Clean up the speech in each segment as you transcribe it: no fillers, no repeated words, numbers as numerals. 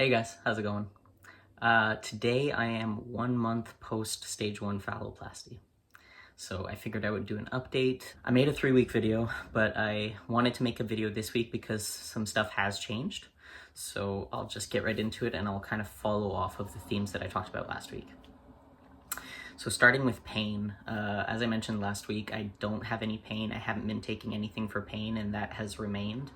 Hey guys, how's it going? Today I am 1 month post stage 1 phalloplasty. So I figured I would do an update. I made a 3-week video, but I wanted to make a video this week because some stuff has changed. So I'll just get right into it and I'll kind of follow off of the themes that I talked about last week. So starting with pain, as I mentioned last week, I don't have any pain. I haven't been taking anything for pain and that has remained.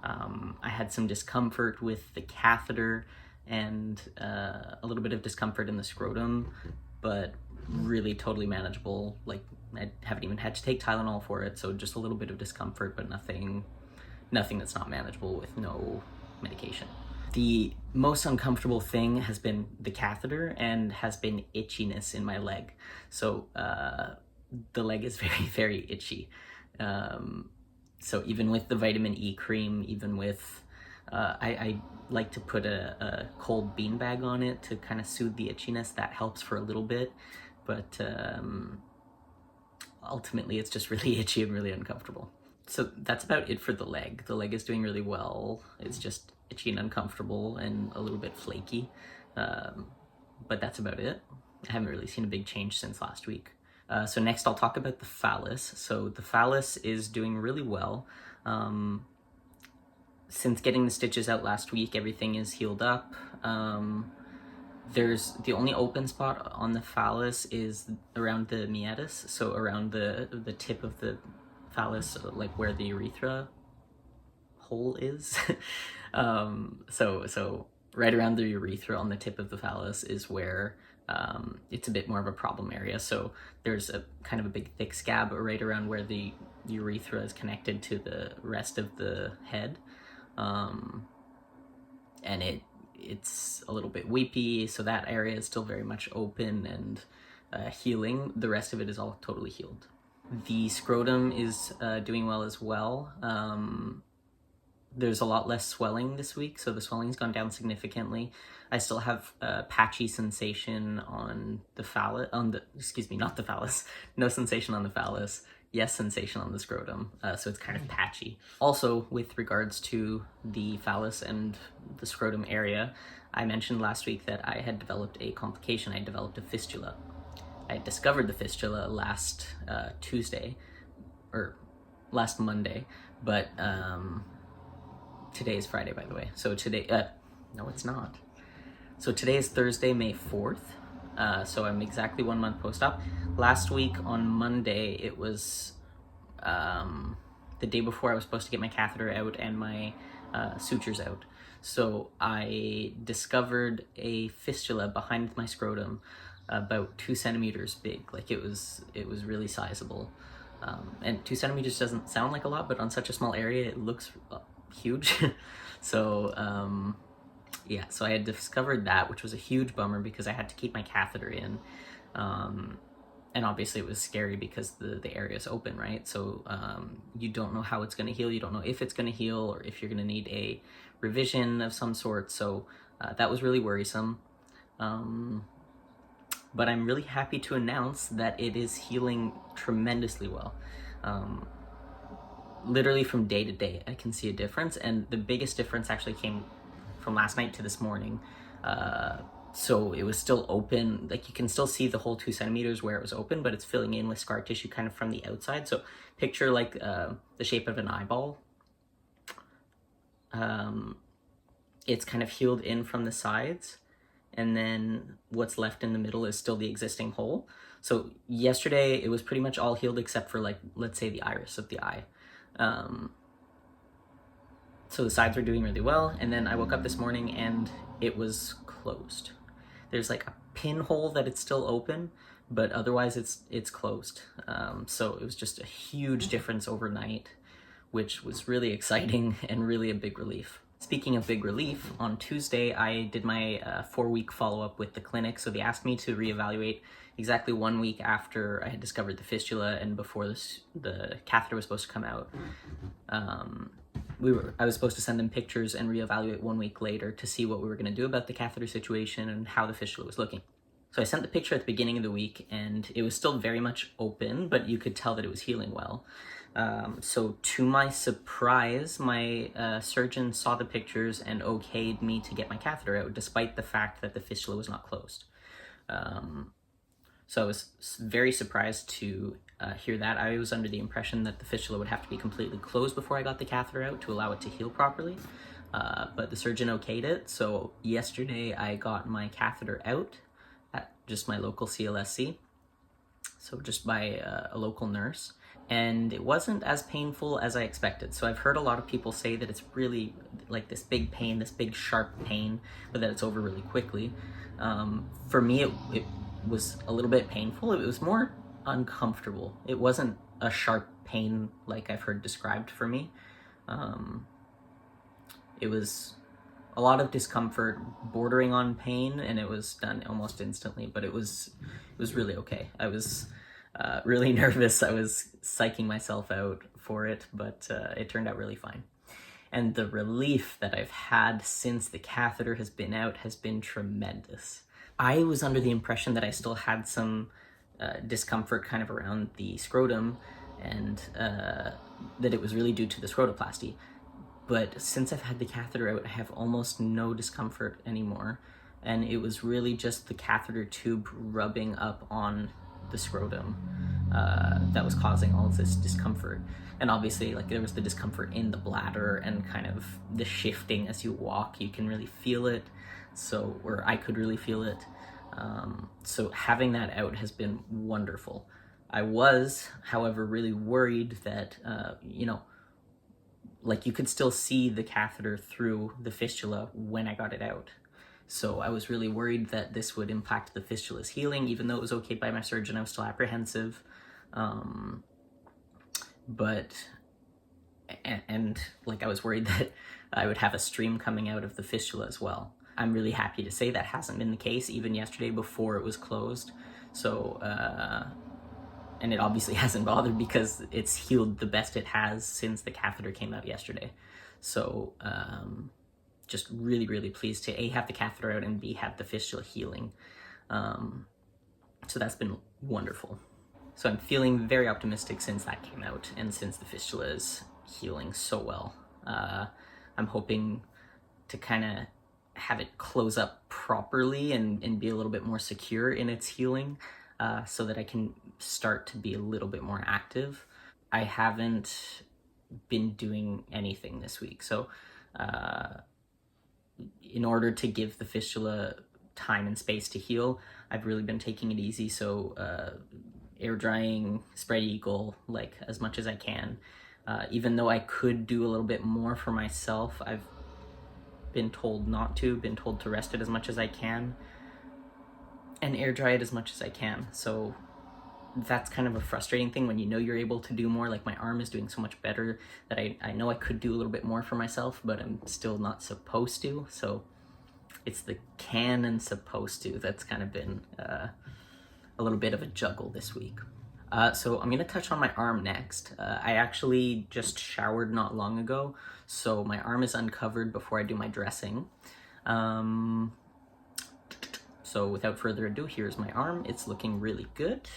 I had some discomfort with the catheter and a little bit of discomfort in the scrotum, but really totally manageable. Like I haven't even had to take Tylenol for it, so just a little bit of discomfort, but nothing that's not manageable with no medication. The most uncomfortable thing has been the catheter and has been itchiness in my leg. So the leg is very, very itchy. So even with the vitamin E cream, even with, I like to put a cold beanbag on it to kind of soothe the itchiness. That helps for a little bit, but ultimately it's just really itchy and really uncomfortable. So that's about it for the leg. The leg is doing really well. It's just itchy and uncomfortable and a little bit flaky, but that's about it. I haven't really seen a big change since last week. So next I'll talk about the phallus. So the phallus is doing really well. Since getting the stitches out last week, everything is healed up. There's the only open spot on the phallus is around the meatus, so around the tip of the phallus, like where the urethra hole is. So right around the urethra on the tip of the phallus is where it's a bit more of a problem area. So there's a kind of a big thick scab right around where the urethra is connected to the rest of the head, and it's a little bit weepy, so that area is still very much open and healing. The rest of it is all totally healed. The scrotum is doing well as well. There's a lot less swelling this week, so the swelling's gone down significantly. I still have patchy sensation on the phallus, not the phallus, no sensation on the phallus, yes sensation on the scrotum, so it's kind of patchy. Also, with regards to the phallus and the scrotum area, I mentioned last week that I had developed a complication. I developed a fistula. I discovered the fistula last Tuesday, or last Monday, but today is Friday, by the way. So today, no, it's not. So today is Thursday, May 4th. So I'm exactly 1 month post-op. Last week on Monday, it was the day before I was supposed to get my catheter out and my sutures out. So I discovered a fistula behind my scrotum, about 2 centimeters big. Like it was really sizable. And 2 centimeters doesn't sound like a lot, but on such a small area, it looks huge. So yeah, so I had discovered that, which was a huge bummer because I had to keep my catheter in. And obviously it was scary because the area is open, right? So you don't know how it's going to heal. You don't know if it's going to heal or if you're going to need a revision of some sort. So that was really worrisome. But I'm really happy to announce that it is healing tremendously well. Literally from day to day, I can see a difference, and the biggest difference actually came from last night to this morning. So it was still open, like you can still see the whole 2 centimeters where it was open, but it's filling in with scar tissue kind of from the outside. So picture like the shape of an eyeball. It's kind of healed in from the sides, and then what's left in the middle is still the existing hole. So yesterday it was pretty much all healed except for, like, let's say the iris of the eye. So the sides were doing really well, and then I woke up this morning and it was closed. There's like a pinhole that it's still open, but otherwise it's closed. So it was just a huge difference overnight, which was really exciting and really a big relief. Speaking of big relief, on Tuesday I did my 4-week follow-up with the clinic. So they asked me to reevaluate exactly 1 week after I had discovered the fistula and before the catheter was supposed to come out. I was supposed to send them pictures and reevaluate 1 week later to see what we were going to do about the catheter situation and how the fistula was looking. So I sent the picture at the beginning of the week and it was still very much open, but you could tell that it was healing well. So to my surprise, my surgeon saw the pictures and okayed me to get my catheter out, despite the fact that the fistula was not closed. So I was very surprised to hear that. I was under the impression that the fistula would have to be completely closed before I got the catheter out to allow it to heal properly. But the surgeon okayed it. So yesterday I got my catheter out at just my local CLSC. So just by a local nurse. And it wasn't as painful as I expected. So I've heard a lot of people say that it's really like this big pain, this big sharp pain, but that it's over really quickly. For me, it was a little bit painful. It was more uncomfortable. It wasn't a sharp pain like I've heard described for me. It was a lot of discomfort bordering on pain, and it was done almost instantly, but it was really okay. I was really nervous. I was psyching myself out for it, but it turned out really fine. And the relief that I've had since the catheter has been out has been tremendous. I was under the impression that I still had some discomfort kind of around the scrotum, and that it was really due to the scrotoplasty. But since I've had the catheter out, I have almost no discomfort anymore. And it was really just the catheter tube rubbing up on the scrotum that was causing all of this discomfort. And obviously, like, there was the discomfort in the bladder and kind of the shifting as you walk. You can really feel it. So, or I could really feel it. So having that out has been wonderful. I was, however, really worried that, like, you could still see the catheter through the fistula when I got it out. So I was really worried that this would impact the fistula's healing. Even though it was okay by my surgeon, I was still apprehensive. And like, I was worried that I would have a stream coming out of the fistula as well. I'm really happy to say that hasn't been the case, even yesterday before it was closed. So, and it obviously hasn't bothered because it's healed the best it has since the catheter came out yesterday. So just really, really pleased to A, have the catheter out, and B, have the fistula healing. So that's been wonderful. So I'm feeling very optimistic since that came out and since the fistula is healing so well. I'm hoping to kind of have it close up properly and be a little bit more secure in its healing, so that I can start to be a little bit more active. I haven't been doing anything this week, so in order to give the fistula time and space to heal, I've really been taking it easy. So air drying, spread eagle, like, as much as I can. Even though I could do a little bit more for myself, I've been told not to, been told to rest it as much as I can and air dry it as much as I can. So that's kind of a frustrating thing when you know you're able to do more. Like, my arm is doing so much better that I know I could do a little bit more for myself, but I'm still not supposed to. So it's the can and supposed to that's kind of been a little bit of a juggle this week. So I'm gonna touch on my arm next. I actually just showered not long ago, so my arm is uncovered before I do my dressing. So without further ado, here's my arm. It's looking really good.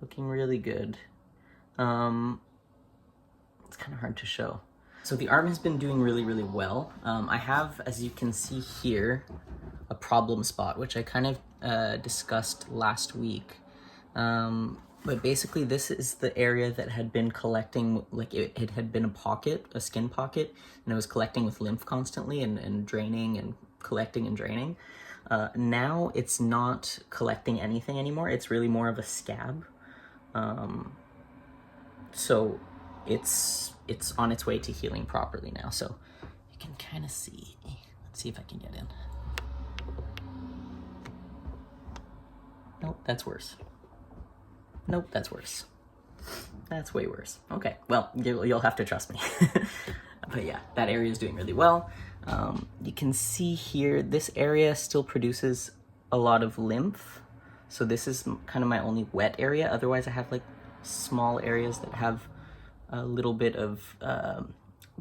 Looking really good. It's kind of hard to show. So the arm has been doing really, really well. I have, as you can see here, a problem spot, which I kind of discussed last week. But basically this is the area that had been collecting, like, it had been a pocket, a skin pocket, and it was collecting with lymph constantly and draining and collecting and draining. Now it's not collecting anything anymore. It's really more of a scab. So it's on its way to healing properly now. So you can kind of see. Let's see if I can get in. Nope, that's worse. Nope, that's worse. That's way worse. Okay, well, you'll have to trust me. But yeah, that area is doing really well. You can see here, this area still produces a lot of lymph. So this is kind of my only wet area. Otherwise, I have, like, small areas that have a little bit of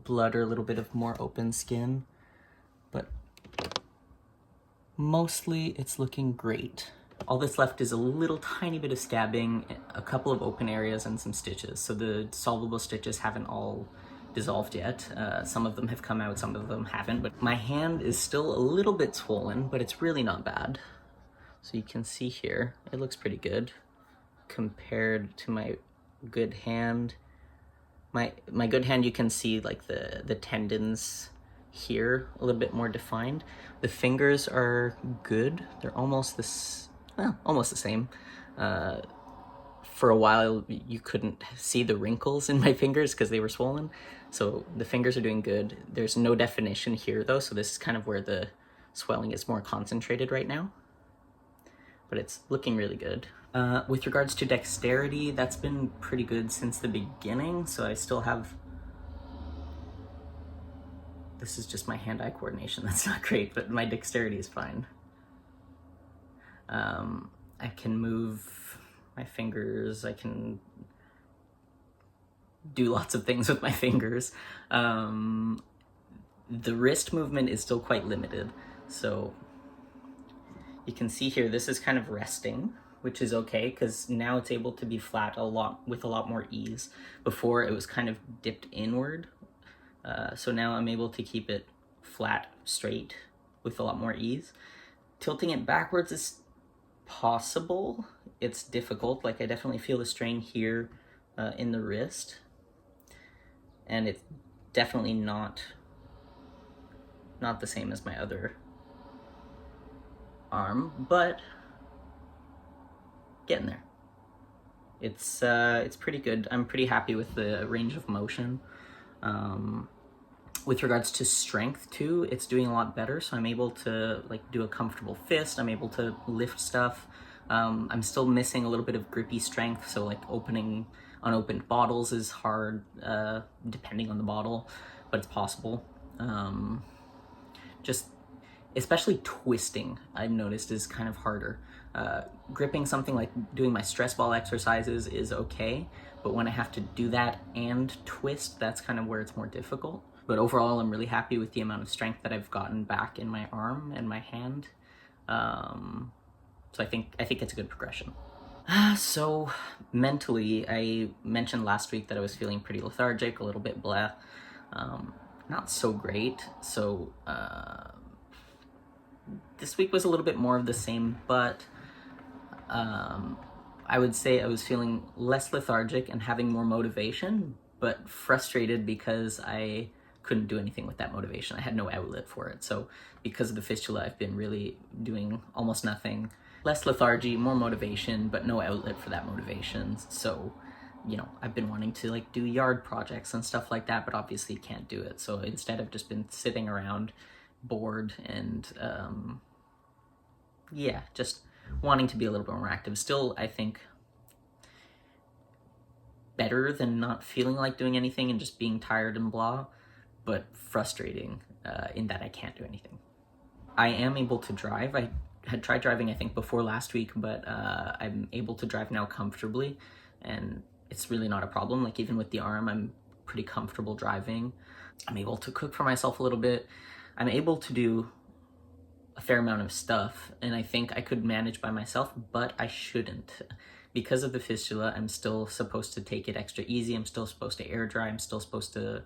blood or a little bit of more open skin. But mostly it's looking great. All that's left is a little tiny bit of scabbing, a couple of open areas, and some stitches. So the solvable stitches haven't all dissolved yet. Some of them have come out, some of them haven't, but my hand is still a little bit swollen, but it's really not bad. So you can see here, it looks pretty good compared to my good hand. My good hand, you can see like the tendons here a little bit more defined. The fingers are good. They're almost almost the same. For a while, you couldn't see the wrinkles in my fingers because they were swollen. So the fingers are doing good. There's no definition here though, so this is kind of where the swelling is more concentrated right now. But it's looking really good. With regards to dexterity, that's been pretty good since the beginning, so I still have... This is just my hand-eye coordination, that's not great, but my dexterity is fine. I can move my fingers, I can do lots of things with my fingers. The wrist movement is still quite limited, so you can see here, this is kind of resting, which is okay, because now it's able to be flat with a lot more ease. Before, it was kind of dipped inward, so now I'm able to keep it flat, straight, with a lot more ease. Tilting it backwards is possible. It's difficult. Like, I definitely feel the strain here in the wrist, and it's definitely not the same as my other arm, but getting there. It's pretty good. I'm pretty happy with the range of motion. With regards to strength too, it's doing a lot better, so I'm able to like do a comfortable fist, I'm able to lift stuff. I'm still missing a little bit of grippy strength, so like opening unopened bottles is hard, depending on the bottle, but it's possible. Just especially twisting, I've noticed, is kind of harder. Gripping something, like doing my stress ball exercises, is okay, but when I have to do that and twist, that's kind of where it's more difficult. But overall, I'm really happy with the amount of strength that I've gotten back in my arm and my hand. So I think it's a good progression. So mentally, I mentioned last week that I was feeling pretty lethargic, a little bit blah, not so great. So this week was a little bit more of the same, but I would say I was feeling less lethargic and having more motivation, but frustrated because I couldn't do anything with that motivation. I had no outlet for it. So because of the fistula, I've been really doing almost nothing. Less lethargy, more motivation, but no outlet for that motivation. So, you know, I've been wanting to like do yard projects and stuff like that, but obviously can't do it. So instead, I've just been sitting around bored and yeah, just wanting to be a little bit more active. Still, I think, better than not feeling like doing anything and just being tired and blah, but frustrating in that I can't do anything. I am able to drive. I had tried driving, I think, before last week, but I'm able to drive now comfortably, and it's really not a problem. Like, even with the arm, I'm pretty comfortable driving. I'm able to cook for myself a little bit. I'm able to do a fair amount of stuff, and I think I could manage by myself, but I shouldn't. Because of the fistula, I'm still supposed to take it extra easy. I'm still supposed to air dry. I'm still supposed to,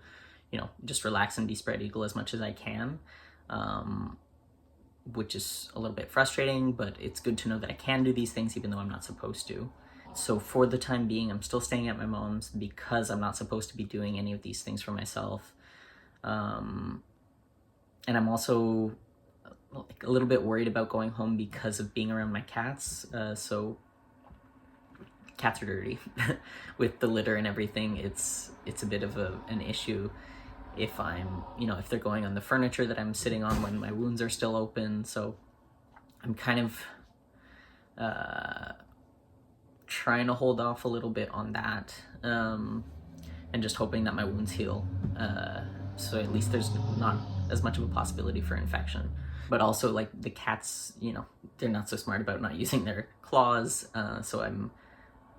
you know, just relax and be spread eagle as much as I can, which is a little bit frustrating, but it's good to know that I can do these things even though I'm not supposed to. So for the time being, I'm still staying at my mom's because I'm not supposed to be doing any of these things for myself. And I'm also like a little bit worried about going home because of being around my cats. So cats are dirty. With the litter and everything, it's a bit of an issue if I'm, you know, if they're going on the furniture that I'm sitting on when my wounds are still open. So I'm kind of trying to hold off a little bit on that, and just hoping that my wounds heal, so at least there's not as much of a possibility for infection. But also, like, the cats, you know, they're not so smart about not using their claws, so I'm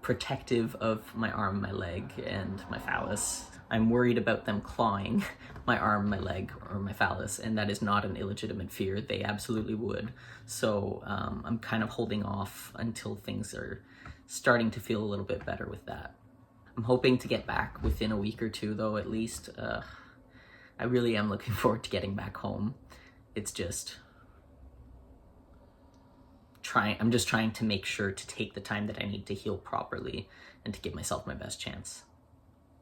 protective of my arm, my leg, and my phallus. I'm worried about them clawing my arm, my leg, or my phallus, and that is not an illegitimate fear. They absolutely would. So I'm kind of holding off until things are starting to feel a little bit better with that. I'm hoping to get back within a week or two, though, at least. I really am looking forward to getting back home. It's just I'm just trying to make sure to take the time that I need to heal properly and to give myself my best chance.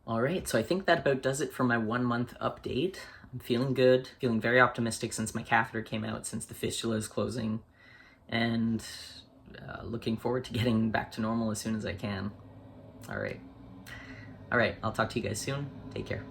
All right, so I think that about does it for my 1 month update. I'm feeling good, feeling very optimistic since my catheter came out, since the fistula is closing, and looking forward to getting back to normal as soon as I can. All right, I'll talk to you guys soon. Take care.